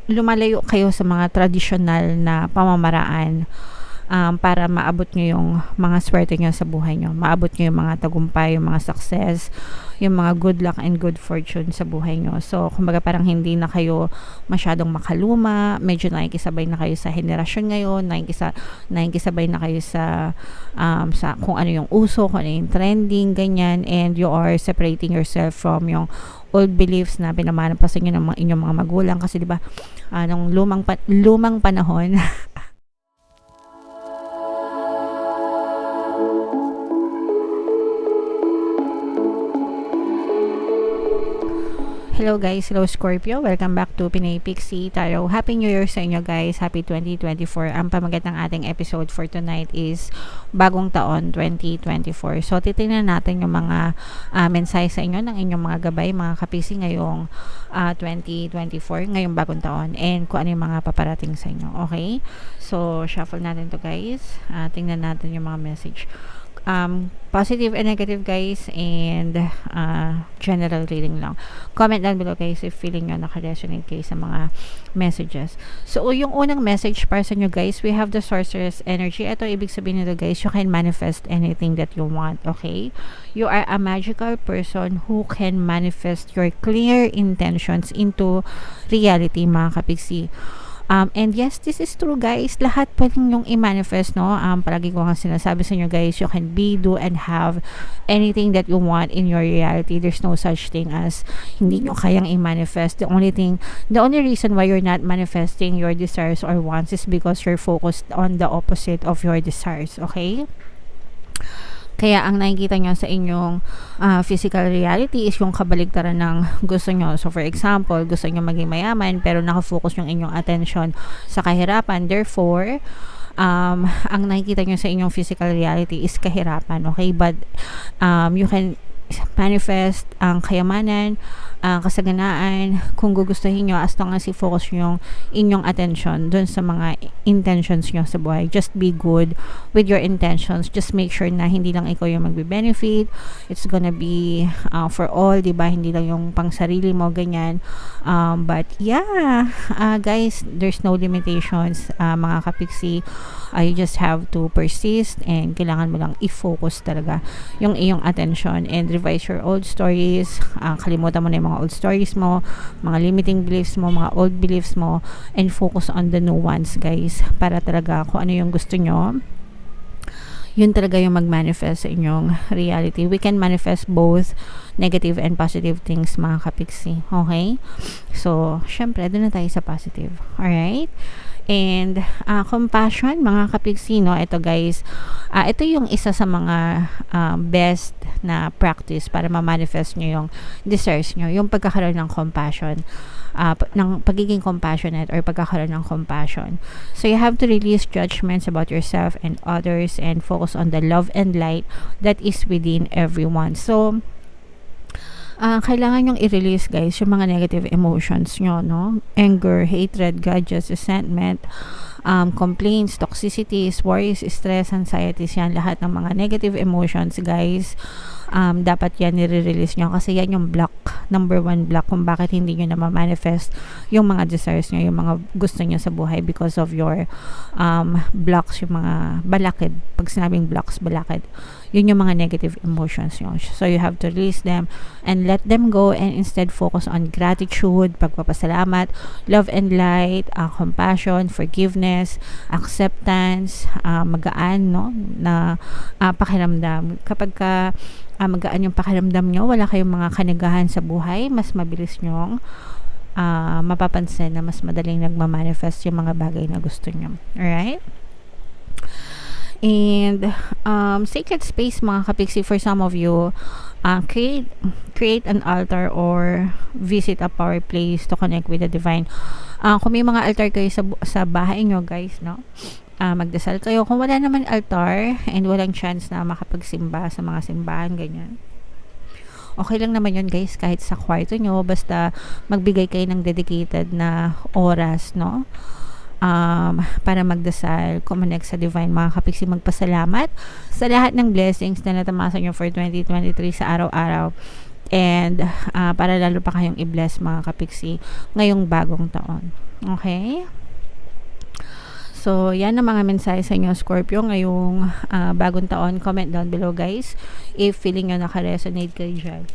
lumalayo kayo sa mga tradisyonal na pamamaraan, para maabot nyo yung mga swerte nyo sa buhay nyo. Maabot nyo yung mga tagumpay, yung mga success, yung mga good luck and good fortune sa buhay nyo. So, kumbaga parang hindi na kayo masyadong makaluma, medyo nakikisabay na kayo sa henerasyon ngayon, nakikisabay na kayo sa kung ano yung uso, kung ano yung trending, ganyan, and you are separating yourself from yung old beliefs na pinamana pa sa inyo ng inyong mga magulang. Kasi diba, nung lumang panahon, hello guys, hello Scorpio, welcome back to Pinay Pixie Tarot. Happy New Year sa inyo guys, happy 2024. Ang pamagat ng ating episode for tonight is bagong taon 2024. So titingnan natin yung mga mensahe sa inyo ng inyong mga gabay, mga kapisi ngayong 2024, ngayong bagong taon, and kung ano yung mga paparating sa inyo. Okay, so shuffle natin to guys, tingnan natin yung mga message. Positive and negative guys, and general reading lang. Comment down below guys if feeling nyo naka-resonate kayo sa mga messages. So yung unang message para sa nyo guys, we have the Sorceress energy. Ito ibig sabihin nito guys, you can manifest anything that you want. Okay, you are a magical person who can manifest your clear intentions into reality, mga kapiksi. And yes, this is true guys. Lahat pwedeng yung i-manifest, no? Palagi ko nga sinasabi sa inyo guys, you can be, do, and have anything that you want in your reality. There's no such thing as hindi nyo kayang i-manifest. The only reason why you're not manifesting your desires or wants is because you're focused on the opposite of your desires. Okay? Kaya ang nakikita nyo sa inyong physical reality is yung kabaligtaran ng gusto nyo. So for example, gusto nyo maging mayaman pero nakafocus yung inyong attention sa kahirapan. Therefore, ang nakikita nyo sa inyong physical reality is kahirapan. Okay? But you can manifest ang kayamanan, ang kasaganaan kung gugustuhin nyo, as long as i-focus nyo yung inyong attention dun sa mga intentions nyo sa buhay. Just be good with your intentions. Just make sure na hindi lang ikaw yung magbe-benefit. It's gonna be for all, diba? Hindi lang yung pang sarili mo, ganyan. But yeah, guys, there's no limitations, mga kapiksi. You just have to persist, and kailangan mo lang i-focus talaga yung iyong attention, and revise your old stories. Kalimutan mo na yung mga old stories mo, mga limiting beliefs mo, mga old beliefs mo, and focus on the new ones guys, para talaga kung ano yung gusto nyo, yun talaga yung mag-manifest sa inyong reality. We can manifest both negative and positive things, mga kapiksi. Okay? So, syempre, doon na tayo sa positive. Alright? And compassion, mga kapiksi, no? Ito guys, ito yung isa sa mga best na practice para ma-manifest nyo yung desires nyo, yung pagkakaroon ng compassion, ng pagiging compassionate or pagkakaroon ng compassion. So you have to release judgments about yourself and others and focus on the love and light that is within everyone. So kailangan yung i-release guys yung mga negative emotions nyo, no? Anger, hatred, grudges, resentment, complaints, toxicities, worries, stress, anxieties, yan lahat ng mga negative emotions guys. Dapat yan nire-release nyo kasi yan yung block, number one block kung bakit hindi nyo na ma-manifest yung mga desires nyo, yung mga gusto nyo sa buhay, because of your blocks, yung mga balakid. Pag sinabing blocks, balakid, yun yung mga negative emotions nyo. So you have to release them and let them go, and instead focus on gratitude, pagpapasalamat, love and light, compassion, forgiveness, acceptance, magaan, no, na pakiramdam. Kapag magaan yung pakiramdam nyo, wala kayong mga kanagahan sa buhay, mas mabilis nyong mapapansin na mas madaling nagmamanifest yung mga bagay na gusto nyo. Alright? And sacred space, mga kapiksi, for some of you, create an altar or visit a power place to connect with the divine. Kung may mga altar kayo sa bahay nyo guys, no, magdasal kayo. Kung wala naman altar and walang chance na makapagsimba sa mga simbahan, ganyan, okay lang naman yun guys, kahit sa kwarto nyo, basta magbigay kayo ng dedicated na oras, no, para magdasal, kumonect sa divine, mga kapiksi, magpasalamat sa lahat ng blessings na natamasa nyo for 2023 sa araw-araw. and para lalo pa kayong i-bless mga kapiksi ngayong bagong taon. Okay? So, yan ang mga mensahe sa inyo, Scorpio, ngayong bagong taon. Comment down below, guys, if feeling nyo naka-resonate kayo dyan.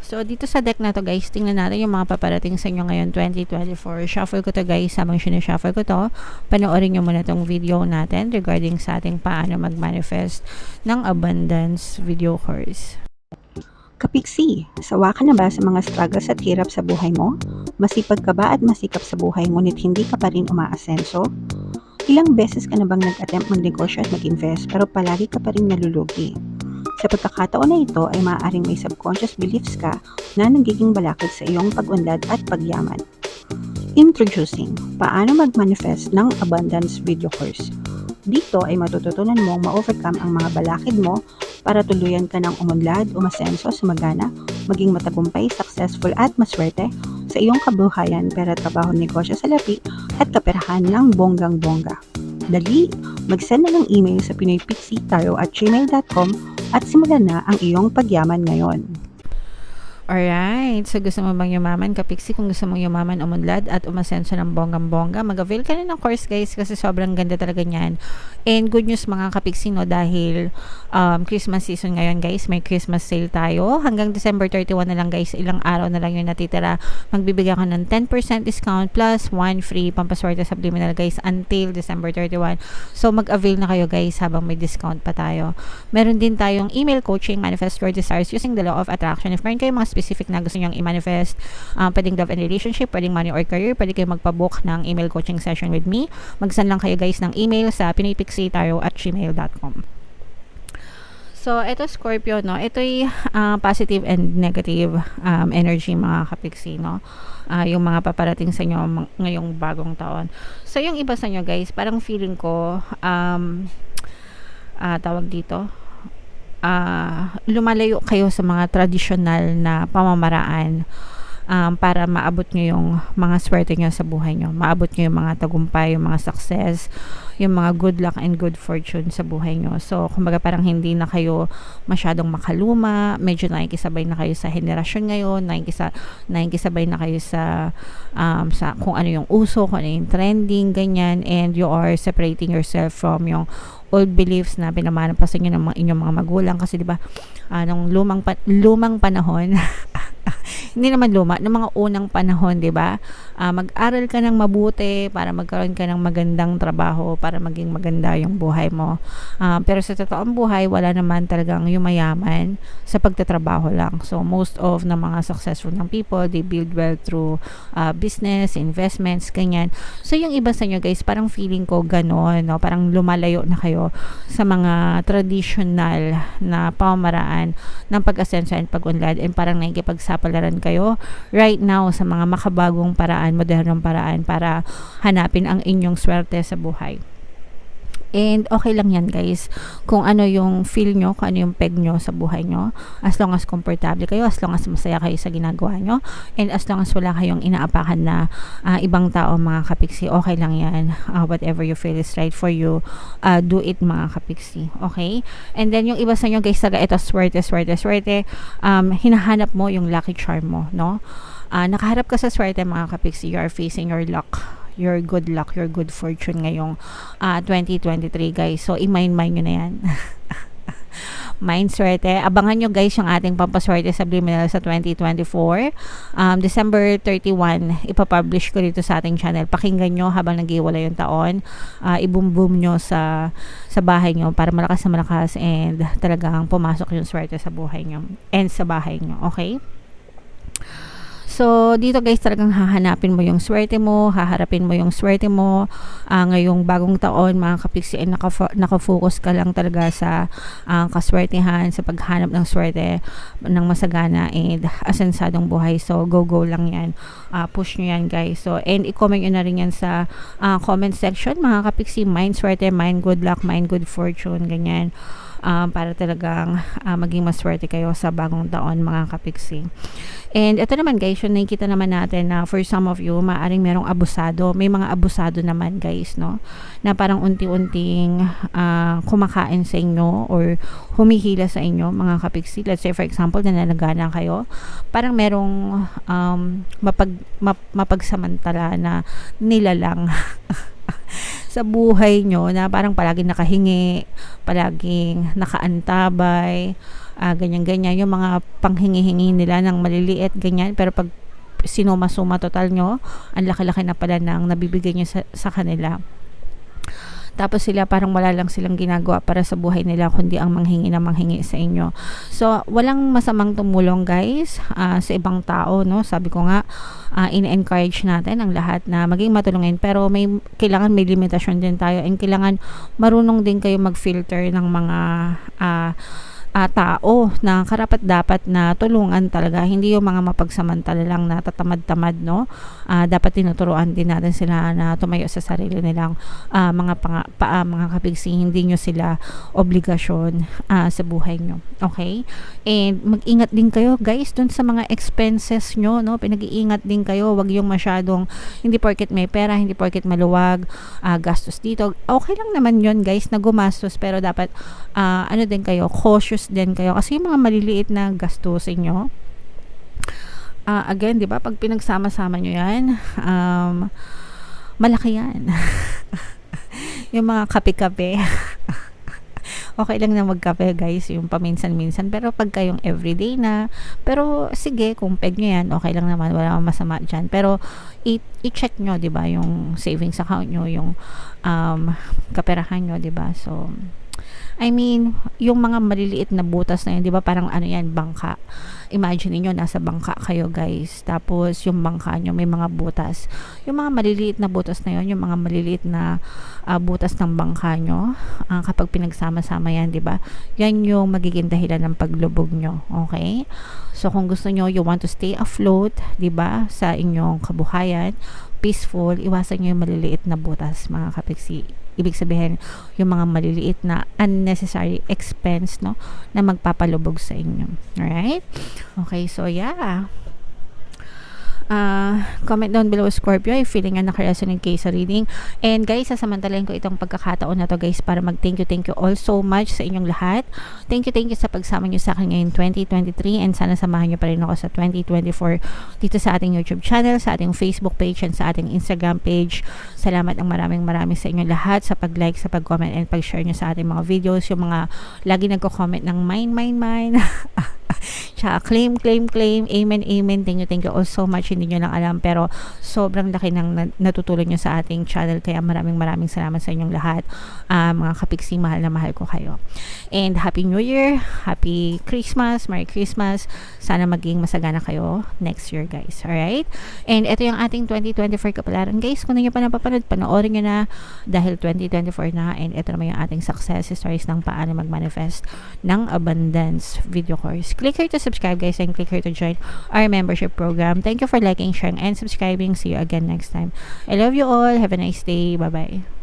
So, dito sa deck na to, guys, tingnan natin yung mga paparating sa inyo ngayon, 2024. Shuffle ko to, guys. Habang sinushuffle ko to, panoorin nyo muna tong video natin regarding sa ating paano mag-manifest ng abundance video course. Kapiksi, sawa ka na ba sa mga struggles at hirap sa buhay mo? Masipag ka ba at masikap sa buhay ngunit hindi ka pa rin umaasenso? Ilang beses ka na bang nag-attempt magnegosyo at mag-invest pero palagi ka pa rin nalulugi? Sa pagkakataon na ito ay maaaring may subconscious beliefs ka na nagiging balakid sa iyong pag-unlad at pagyaman. Introducing, paano mag-manifest ng abundance video course. Dito ay matututunan mong ma-overcome ang mga balakid mo para tuluyan ka ng umunlad, umasenso, sumagana, maging matagumpay, successful at maswerte sa iyong kabuhayan, pera, trabaho, negosyo, salapi at kaperahan ng bonggang-bongga. Dali, mag-send na ng email sa pinoypixie@gmail.com at simulan na ang iyong pagyaman ngayon. Alright, so gusto mo bang yumaman, kapiksi? Kung gusto mong yumaman, umunlad at umasenso ng bonggang-bongga, mag-avail ka na ng course, guys, kasi sobrang ganda talaga niyan. And good news mga kapiksi, no, dahil Christmas season ngayon, guys, may Christmas sale tayo. Hanggang December 31 na lang, guys, ilang araw na lang yung natitira. Magbibigyan ka ng 10% discount plus 1 free pampaswerte subliminal, guys, until December 31. So mag-avail na kayo, guys, habang may discount pa tayo. Meron din tayong email coaching, manifest your desires using the law of attraction. If meron kayong mga specific na gusto nyong i-manifest, pwedeng love and relationship, pwedeng money or career, pwede kayo magpabook ng email coaching session with me. Mag-send lang kayo, guys, ng email sa pinoypixie@gmail.com. So, ito Scorpio, no? Ito'y positive and negative energy mga kapiksi, no? Yung mga paparating sa inyo ngayong bagong taon. So, yung iba sa inyo, guys, parang feeling ko, tawag dito, lumalayo kayo sa mga tradisyonal na pamamaraan para maabot nyo yung mga swerte nyo sa buhay nyo, maabot nyo yung mga tagumpay, yung mga success, yung mga good luck and good fortune sa buhay nyo. So, kumbaga parang hindi na kayo masyadong makaluma, medyo nakikisabay na kayo sa henerasyon ngayon, nakikisabay na kayo sa kung ano yung uso, kung ano yung trending, ganyan, and you are separating yourself from yung old beliefs na pinamana pa sa inyo ng inyong mga magulang, kasi di ba nung lumang panahon hindi naman luma, ng mga unang panahon, di ba? Mag-aral ka ng mabuti para magkaroon ka ng magandang trabaho, para maging maganda yung buhay mo. Pero sa totoong buhay, wala naman talagang yumayaman sa pagtatrabaho lang. So, most of ng mga successful ng people, they build wealth through business, investments, ganyan. So, yung iba sa inyo, guys, parang feeling ko ganon, no? Parang lumalayo na kayo sa mga traditional na pamamaraan ng pag-asenso and pag-unlad, and parang nakikipagsapalaran kayo right now sa mga makabagong paraan, modernong paraan para hanapin ang inyong swerte sa buhay. And okay lang yan, guys, kung ano yung feel nyo, kung ano yung peg nyo sa buhay nyo, as long as komportable kayo, as long as masaya kayo sa ginagawa nyo, and as long as wala kayong inaapakan na ibang tao, mga kapiksi, okay lang yan. Whatever you feel is right for you, do it, mga kapiksi, okay? And then yung iba sa nyo, guys, taga ito, swerte, hinahanap mo yung lucky charm mo, no? Nakaharap ka sa swerte, mga kapiksi, you are facing your luck, your good luck, your good fortune ngayong 2023, guys. So, i-mind nyo na yan. Mind swerte. Abangan nyo, guys, yung ating pampaswerte subliminal sa 2024. December 31, ipapublish ko dito sa ating channel. Pakinggan nyo habang nag-iwala yung taon. I-boom nyo sa bahay nyo para malakas na malakas and talagang pumasok yung swerte sa buhay nyo and sa bahay nyo. Okay? So, dito, guys, talagang hahanapin mo yung swerte mo, haharapin mo yung swerte mo ngayong bagong taon, mga kapiksi, and nakafocus ka lang talaga sa kaswertehan, sa paghanap ng swerte ng masagana and asensadong buhay. So, go lang yan. Push nyo yan, guys. So, and i-comment nyo na rin yan sa comment section, mga kapiksi, mind swerte, mind good luck, mind good fortune, ganyan. para talagang maging maswerte kayo sa bagong taon, mga kapiksi. And ito naman guys, yung nakikita naman natin na for some of you, maaring merong abusado. May mga abusado naman guys, no? Na parang unti-unting kumakain sa inyo or humihila sa inyo, mga kapiksi. Let's say for example, nananagana kayo. Parang merong mapagsamantala na nilalang sa buhay nyo na parang palaging nakahingi, palaging nakaantabay, ganyan-ganyan, yung mga panghingi-hingi nila ng maliliit, ganyan, pero pag sinuma-suma total nyo, ang laki-laki na pala ng nabibigay nyo sa kanila. Tapos sila parang wala lang silang ginagawa para sa buhay nila kundi ang manghingi na manghingi sa inyo. So walang masamang tumulong guys sa ibang tao, no? Sabi ko nga, in-encourage natin ang lahat na maging matulungin, pero kailangan may limitasyon din tayo, and kailangan marunong din kayo mag-filter ng mga tao na karapat dapat na tulungan talaga, hindi yung mga mapagsamantala lang na tatamad-tamad, no? Dapat tinuturuan din natin sila na tumayo sa sarili nilang mga kapigsi, hindi nyo sila obligasyon sa buhay nyo, okay? And mag-ingat din kayo guys dun sa mga expenses nyo, no? Pinag-iingat din kayo, wag yung masyadong, hindi porket may pera, hindi porket maluwag, gastos dito, okay lang naman yon guys na gumastos, pero dapat ano din kayo, cautious din kayo, kasi yung mga maliliit na gastusin nyo, again, di ba, pag pinagsama-sama nyo yan, malaki yan. Yung mga kape-kape, okay lang na magkape guys, yung paminsan-minsan, pero pag kayong everyday na, pero sige, kung peg nyo yan, okay lang naman, wala namang masama dyan, pero i-check nyo, di ba, yung savings account nyo, yung kaperahan nyo, di ba? So I mean, yung mga maliliit na butas na yun, di ba, parang ano yan, bangka. Imagine niyo nasa bangka kayo guys, tapos yung bangka nyo may mga butas. Yung mga maliliit na butas na yun, yung mga maliliit na butas ng bangka nyo, kapag pinagsama-sama yan, di ba, yan yung magiging dahilan ng paglubog nyo, okay? So kung gusto nyo, you want to stay afloat, di ba, sa inyong kabuhayan, peaceful, iwasan nyo yung maliliit na butas, mga kapiksi. Ibig sabihin, yung mga maliliit na unnecessary expense, no, na magpapalubog sa inyo. Alright? Okay, so yeah. Comment down below, Scorpio, if feeling nga nakaresonate kayo sa reading. And guys, sasamantalahin ko itong pagkakataon na to guys para mag-thank you all so much sa inyong lahat. Thank you sa pagsama nyo sa akin ngayon 2023, and sana samahan nyo pa rin ako sa 2024 dito sa ating YouTube channel, sa ating Facebook page, and sa ating Instagram page. Salamat ang maraming sa inyong lahat sa pag-like, sa pag-comment, and pag-share nyo sa ating mga videos. Yung mga lagi nagko-comment ng mine tsaka claim, amen. Thank you all so much. Hindi nyo lang alam, pero sobrang laki ng natutulong nyo sa ating channel, kaya maraming salamat sa inyong lahat, mga kapiksi, mahal na mahal ko kayo. And Happy New Year, Happy Christmas, Merry Christmas, sana maging masagana kayo next year guys, alright? And ito yung ating 2024 kapalaran guys, kung hindi nyo pa napapanood, panoorin nyo na, dahil 2024 na, and ito naman yung ating success stories ng paano mag-manifest ng abundance video course. Click here to subscribe guys, and click here to join our membership program. Thank you for liking, sharing, and subscribing. See you again next time. I love you all. Have a nice day. Bye bye.